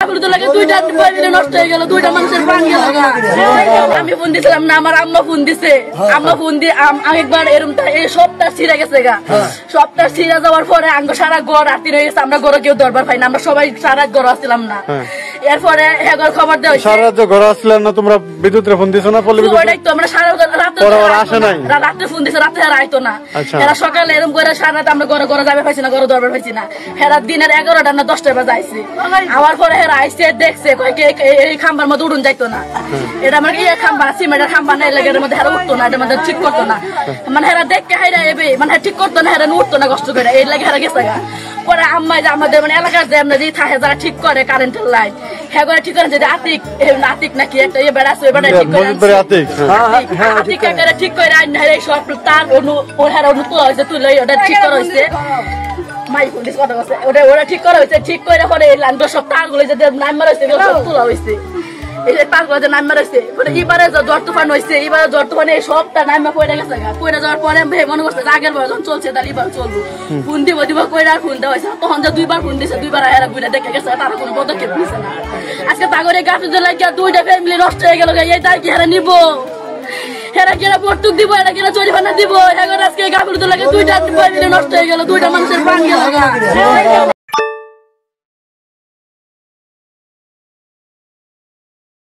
গাফিলতি লাগে দুইটা ফ্যামিলি নষ্ট হয়ে গেল, দুইটা মানুষের প্রাণ গেল। আমি ফোন দিছিলাম না, আমার আম্মা ফোন দিছে। আম্মা ফোন দিয়ে একবার এরকম এই সপ্তাহ ছিঁড়ে গেছে গা। সপ্তাহ ছিঁড়ে যাওয়ার পরে আঙ্গ সারা ঘর রাত্রি রয়ে গেছে, আমরা ঘরে কেউ দরবার পাই না, আমরা সবাই সারা ঘর আসছিলাম না। এরপরে এগর খবর দেওয়া সারা রাত ঘরে আসছিলেন না, তোমরা বিদ্যুতের ফোন দিছো না? আমরা সারা রাত্রে ফোন দিছি, রাত্রে এরা আইতো না। এরা সকালে এরকম করে সারা রাত আমরা ঘরে ঘরে যাবে পাইছি না, ঘরে দরবার পাইছি না। এরা দিনের 11টা না 10টা বাজে আইছে। আমার পরে এরা আইসে দেখছে এই খাম্বার মধ্যে উড়ুন যাইতো না। এটা আমার ইয়ে খাম্বা সিমেন্টের খাম্বা নাই লাগে, এর মধ্যে এরা উঠতো না, এটার মধ্যে ঠিক করতো না। মানে এরা দেখে হাইরা এবে মানে ঠিক করতো না, এরা উঠতো না কষ্ট করে, এই লাগে এরা গেছে গা। পরে আম্মাই যে আমাদের মানে এলাকার যে আমরা যে থাকে যারা ঠিক করে কারেন্টের লাইন, হ্যাঁ করে ঠিক করে, যে আতিক আতিক নাকি একটা ইয়ে বেড়াচ্ছে, ঠিক করে আতিক ঠিক করে আইন এই সব তার তোলা হয়েছে, তুলে ওটা ঠিক করা হয়েছে। ওরা ঠিক করা হয়েছে, ঠিক করে পরে সব তার গুলো যে নাম্বার হয়েছে তোলা হয়েছে, এই তারগুলো যে নাম্বার হয়েছে। এবারে জ্বর তুফান হয়েছে, এবারে জ্বর তুফানে সবটা নাম্বার পড়ে গেছে। পড়ে যাওয়ার পরে মনে করছে আগের বার যখন চলছে তাহলে এবার চলবো, ফোন দিব কইরা ফোন দেওয়া হয়েছে। তখন যে দুইবার ফোন দিছে, দুইবার এরা ঘুরে দেখে গেছে, তারা কোনো পদক্ষেপ নিছে না। আজকে তাগরে গাফিলতি লাগিয়া দুইটা ফ্যামিলি নষ্ট হয়ে গেল, এই তাই কি হেরা নিবো, হেরা কিনা বর্তুক দিব, এরা কিনা জরিমানা দিব। এখন আজকে গাফিলতি লাগে দুইটা ফ্যামিলি নষ্ট হয়ে গেল, দুইটা মানুষের প্রাণ গেল।